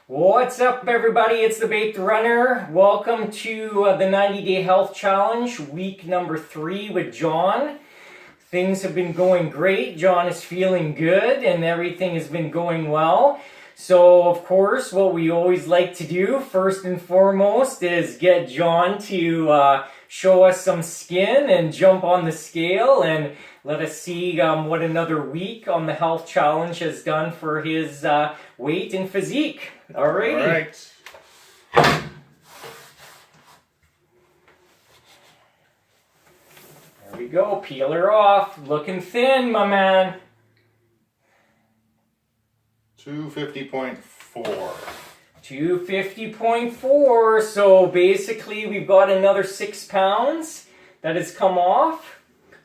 What's up, everybody? It's the Baked Runner. Welcome to the 90-Day Health Challenge, week number 3 with John. Things have been going great. John is feeling good and everything has been going well. So, of course, what we always like to do, first and foremost, is get John to show us some skin and jump on the scale and let us see what another week on the Health Challenge has done for his weight and physique. Alrighty. All right. There we go. Peel her off. Looking thin, my man. 250.4. 250.4. So basically, we've got another 6 pounds that has come off.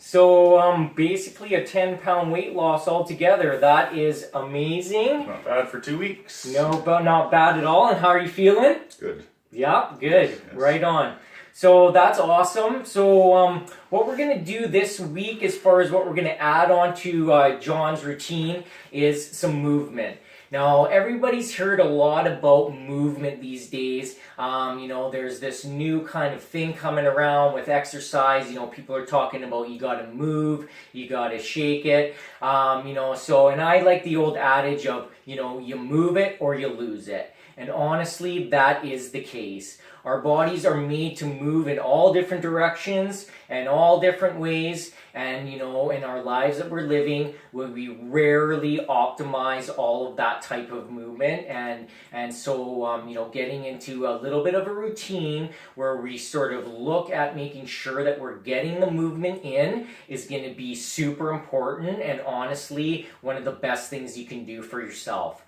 So basically a 10-pound weight loss altogether. That is amazing. Not bad for 2 weeks. No, but not bad at all. And how are you feeling? Good. Yeah, good. Yes. Right on. So that's awesome. So what we're going to do this week, as far as what we're going to add on to John's routine, is some movement. Now, everybody's heard a lot about movement these days. There's this new kind of thing coming around with exercise. People are talking about you got to move, you got to shake it. And I like the old adage of, you move it or you lose it. And honestly, that is the case. Our bodies are made to move in all different directions and all different ways. And, in our lives that we're living, we rarely optimize all of that type of movement. And so, getting into a little bit of a routine where we sort of look at making sure that we're getting the movement in is going to be super important and honestly, one of the best things you can do for yourself.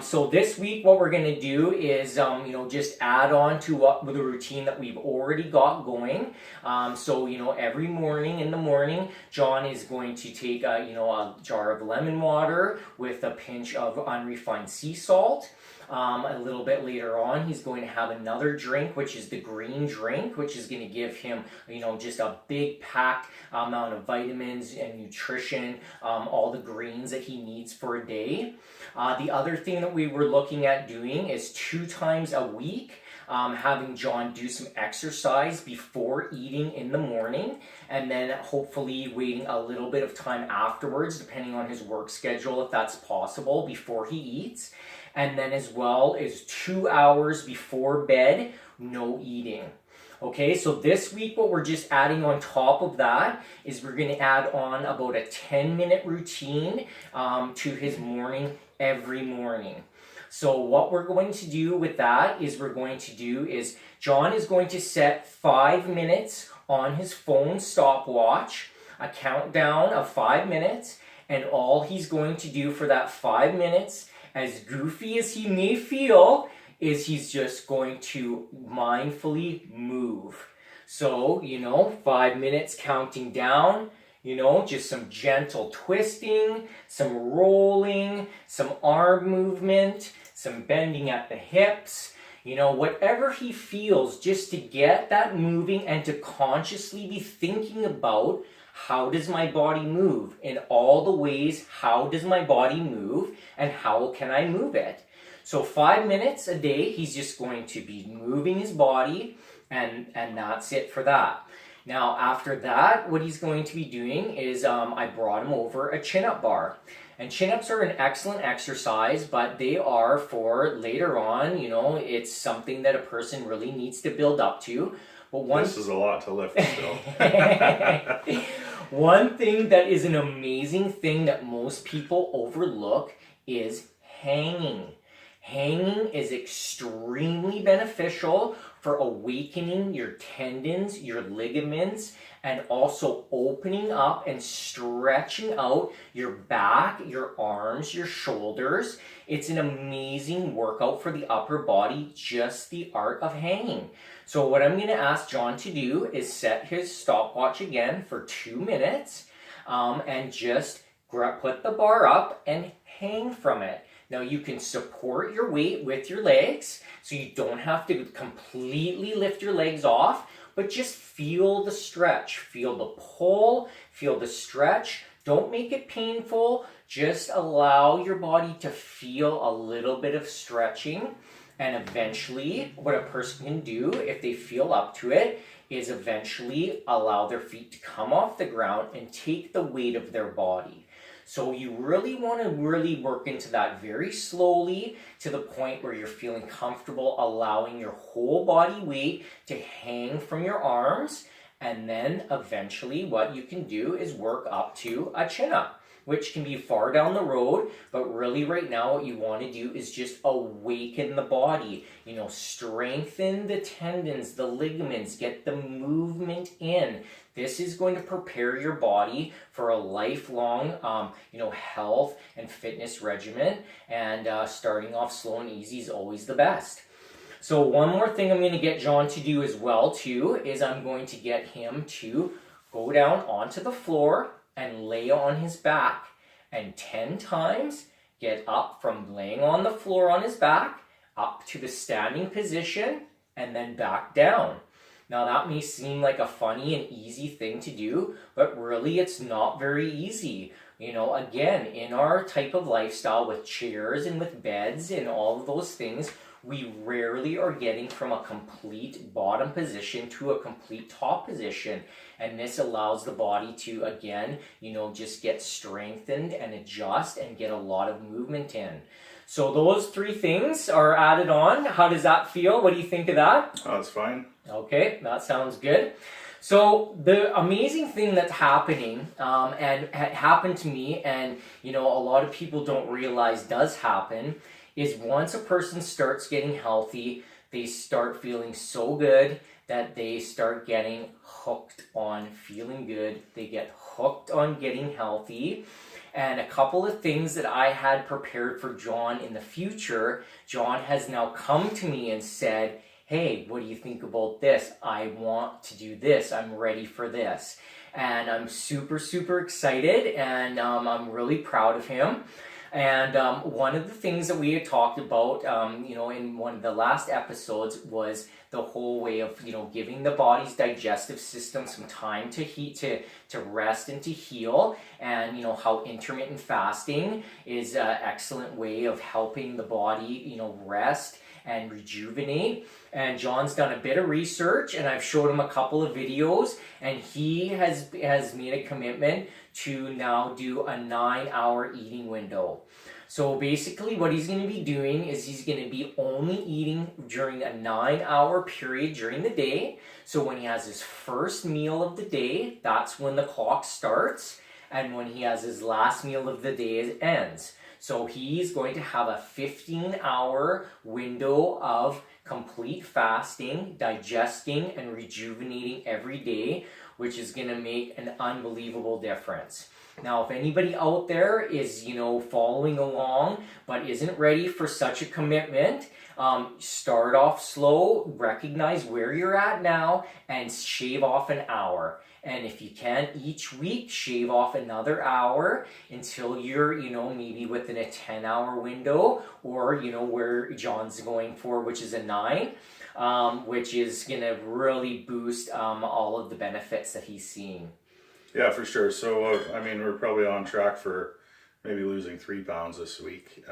So this week, what we're going to do is, just add on to the routine that we've already got going. Every morning in the morning, John is going to take, a jar of lemon water with a pinch of unrefined sea salt. A little bit later on, he's going to have another drink, which is the green drink, which is going to give him, just a big packed amount of vitamins and nutrition, all the greens that he needs for a day. The other thing that we were looking at doing is 2 times a week, having John do some exercise before eating in the morning, and then hopefully waiting a little bit of time afterwards, depending on his work schedule, if that's possible, before he eats. And then as well as 2 hours before bed, no eating. Okay, so this week what we're just adding on top of that is we're going to add on about a 10-minute routine to his morning every morning. So what we're going to do with that is John is going to set 5 minutes on his phone stopwatch, a countdown of 5 minutes, and all he's going to do for that 5 minutes, as goofy as he may feel, is he's just going to mindfully move. So, 5 minutes counting down, just some gentle twisting, some rolling, some arm movement, some bending at the hips, whatever he feels, just to get that moving and to consciously be thinking about how does my body move? In all the ways, how does my body move and how can I move it? So 5 minutes a day, he's just going to be moving his body and that's it for that. Now, after that, what he's going to be doing is I brought him over a chin-up bar. And chin-ups are an excellent exercise, but they are for later on, it's something that a person really needs to build up to. But this is a lot to lift still. One thing that is an amazing thing that most people overlook is hanging. Hanging is extremely beneficial for awakening your tendons, your ligaments, and also opening up and stretching out your back, your arms, your shoulders. It's an amazing workout for the upper body, just the art of hanging. So what I'm going to ask John to do is set his stopwatch again for 2 minutes and just put the bar up and hang from it. Now you can support your weight with your legs, so you don't have to completely lift your legs off, but just feel the stretch, feel the pull, feel the stretch. Don't make it painful. just allow your body to feel a little bit of stretching. And eventually, what a person can do if they feel up to it is eventually allow their feet to come off the ground and take the weight of their body. So you really want to really work into that very slowly to the point where you're feeling comfortable allowing your whole body weight to hang from your arms. And then eventually what you can do is work up to a chin-up, which can be far down the road, but really right now what you want to do is just awaken the body, strengthen the tendons, the ligaments, get the movement in. This is going to prepare your body for a lifelong, health and fitness regimen, and starting off slow and easy is always the best. So one more thing I'm going to get John to do as well too is I'm going to get him to go down onto the floor and lay on his back, and 10 times get up from laying on the floor on his back up to the standing position and then back down. Now that may seem like a funny and easy thing to do, but really it's not very easy. Again, in our type of lifestyle with chairs and with beds and all of those things, we rarely are getting from a complete bottom position to a complete top position. And this allows the body to, again, just get strengthened and adjust and get a lot of movement in. So those 3 things are added on. How does that feel? What do you think of that? Oh, it's fine. Okay, that sounds good. So the amazing thing that's happening, and it happened to me, and a lot of people don't realize does happen, is once a person starts getting healthy, they start feeling so good that they start getting hooked on feeling good. They get hooked on getting healthy. And a couple of things that I had prepared for John in the future, John has now come to me and said, hey, what do you think about this? I want to do this. I'm ready for this. And I'm super, super excited, and I'm really proud of him. And one of the things that we had talked about, in one of the last episodes was the whole way of, giving the body's digestive system some time to to rest and to heal, and, how intermittent fasting is an excellent way of helping the body, rest and rejuvenate. And John's done a bit of research, and I've showed him a couple of videos, and he has made a commitment to now do a 9-hour eating window. So basically what he's going to be doing is he's going to be only eating during a 9-hour period during the day. So when he has his first meal of the day, that's when the clock starts, and when he has his last meal of the day, it ends. So he's going to have a 15-hour window of complete fasting, digesting, and rejuvenating every day, which is going to make an unbelievable difference. Now, if anybody out there is, following along but isn't ready for such a commitment, start off slow, recognize where you're at now, and shave off an hour. And if you can, each week, shave off another hour until you're, maybe within a 10-hour window, or, where John's going for, which is a 9, which is going to really boost all of the benefits that he's seeing. Yeah, for sure. So, we're probably on track for maybe losing 3 pounds this week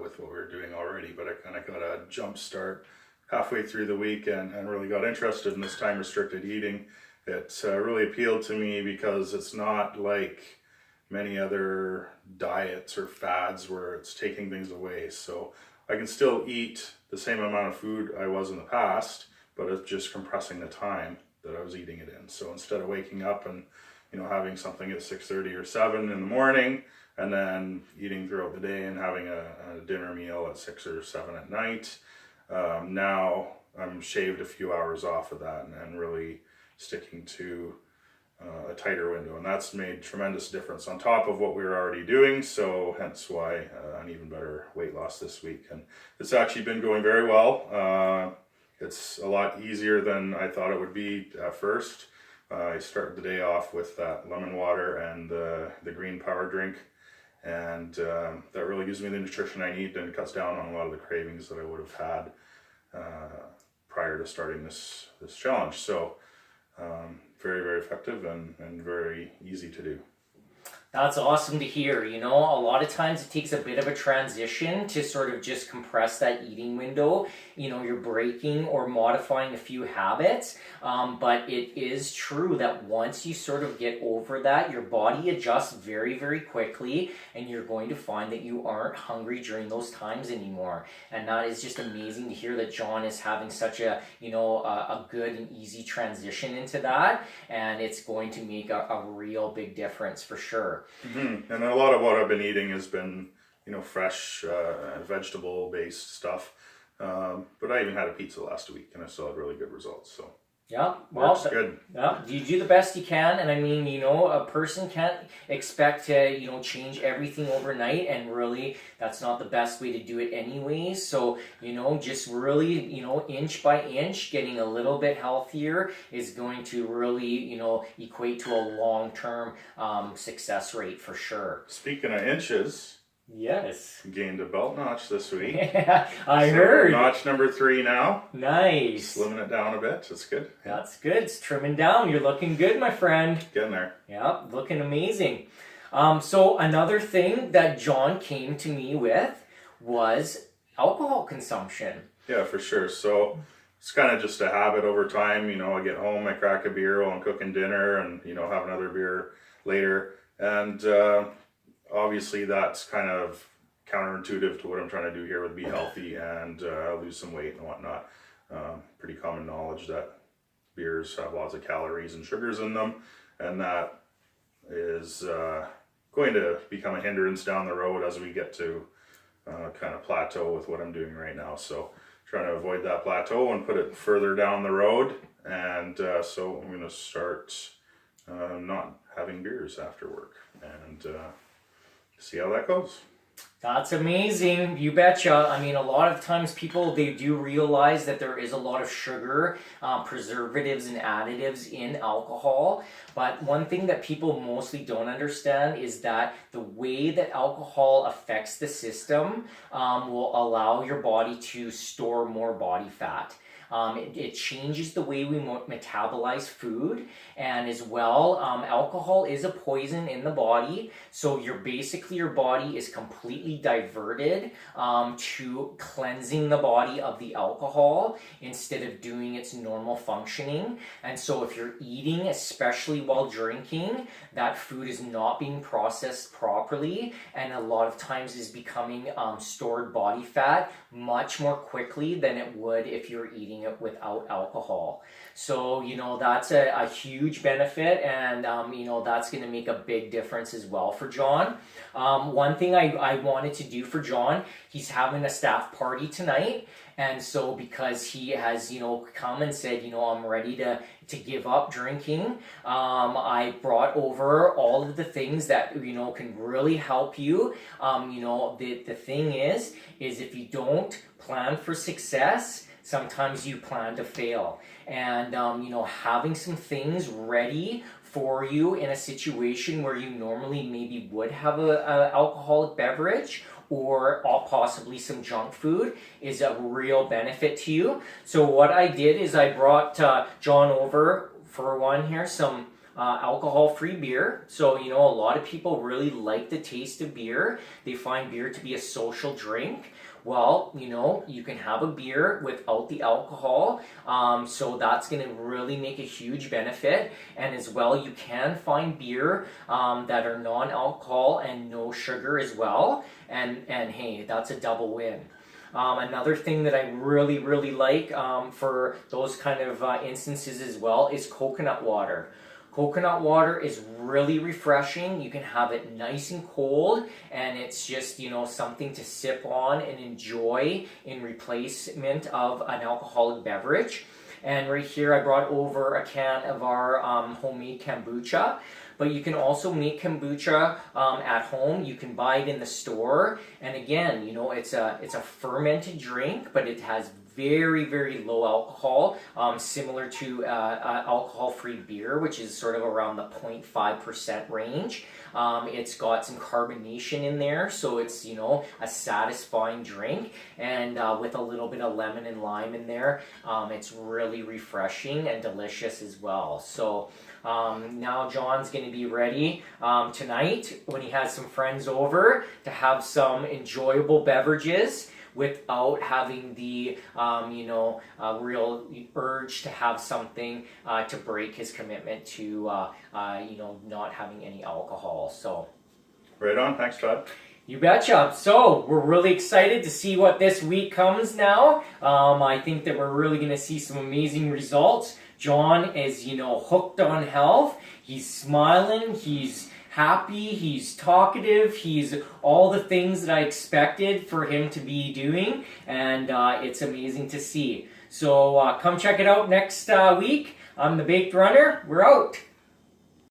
with what we're doing already, but I kind of got a jump start halfway through the week and really got interested in this time-restricted eating. It really appealed to me because it's not like many other diets or fads where it's taking things away. So I can still eat the same amount of food I was in the past, but it's just compressing the time that I was eating it in. So instead of waking up and having something at 6:30 or 7 in the morning, and then eating throughout the day and having a dinner meal at 6 or 7 at night, now I'm shaved a few hours off of that and really sticking to a tighter window, and that's made tremendous difference on top of what we were already doing. So hence why an even better weight loss this week, and it's actually been going very well. It's a lot easier than I thought it would be at first. I started the day off with that lemon water and the green power drink, and that really gives me the nutrition I need and cuts down on a lot of the cravings that I would have had prior to starting this challenge. So very, very effective and very easy to do. That's awesome to hear. You know, a lot of times it takes a bit of a transition to sort of just compress that eating window. You know, you're breaking or modifying a few habits, but it is true that once you sort of get over that, your body adjusts very, very quickly, and you're going to find that you aren't hungry during those times anymore. And that is just amazing to hear that John is having such a, a good and easy transition into that, and it's going to make a real big difference for sure. Mm-hmm. And a lot of what I've been eating has been, fresh vegetable based stuff. But I even had a pizza last week and I still had really good results. So yeah, well, that's good. Yeah, you do the best you can, and I mean, a person can't expect to, change everything overnight, and really, that's not the best way to do it anyways. So, just really, inch by inch, getting a little bit healthier is going to really, equate to a long-term success rate for sure. Speaking of inches. Yes. Gained a belt notch this week. Yeah, I heard. Notch number 3 now. Nice. Slimming it down a bit. That's good. That's good. It's trimming down. You're looking good, my friend. Getting there. Yeah, looking amazing. So another thing that John came to me with was alcohol consumption. Yeah, for sure. So it's kind of just a habit over time. I get home, I crack a beer while I'm cooking dinner, and have another beer later. And obviously that's kind of counterintuitive to what I'm trying to do here with be healthy and lose some weight and whatnot. Pretty common knowledge that beers have lots of calories and sugars in them, and that is going to become a hindrance down the road as we get to kind of plateau with what I'm doing right now. So trying to avoid that plateau and put it further down the road, and so I'm going to start not having beers after work and see how that goes. That's amazing. You betcha. I mean, a lot of times people, they do realize that there is a lot of sugar, preservatives and additives in alcohol. But one thing that people mostly don't understand is that the way that alcohol affects the system will allow your body to store more body fat. It changes the way we metabolize food, and as well, alcohol is a poison in the body, so your body is completely diverted to cleansing the body of the alcohol instead of doing its normal functioning. And so if you're eating, especially while drinking, that food is not being processed properly, and a lot of times is becoming stored body fat much more quickly than it would if you're eating it without alcohol. So, that's a huge benefit, and, that's going to make a big difference as well for John. One thing I wanted to do for John, he's having a staff party tonight, and so because he has, come and said, I'm ready to give up drinking, I brought over all of the things that, can really help you. The thing is if you don't plan for success, sometimes you plan to fail. And, having some things ready for you in a situation where you normally maybe would have a alcoholic beverage or possibly some junk food is a real benefit to you. So what I did is I brought John over, for one here, some alcohol-free beer. So, a lot of people really like the taste of beer. They find beer to be a social drink. Well, you can have a beer without the alcohol, so that's going to really make a huge benefit. And as well, you can find beer that are non-alcohol and no sugar as well, and hey, that's a double win. Another thing that I really, really like for those kind of instances as well is coconut water. Coconut water is really refreshing. You can have it nice and cold, and it's just, something to sip on and enjoy in replacement of an alcoholic beverage. And right here I brought over a can of our homemade kombucha. But you can also make kombucha at home. You can buy it in the store. And again, it's a fermented drink, but it has very, very low alcohol, similar to alcohol-free beer, which is sort of around the 0.5% range. It's got some carbonation in there, so it's, a satisfying drink. And with a little bit of lemon and lime in there, it's really refreshing and delicious as well. So Now John's going to be ready tonight when he has some friends over to have some enjoyable beverages without having the real urge to have something to break his commitment to not having any alcohol. So Right on. Thanks, Todd. you betcha. So we're really excited to see what this week comes now. I think that we're really going to see some amazing results. John is, hooked on health. He's smiling. He's happy. He's talkative. He's all the things that I expected for him to be doing. And it's amazing to see. So come check it out next week. I'm the Baked Runner. We're out.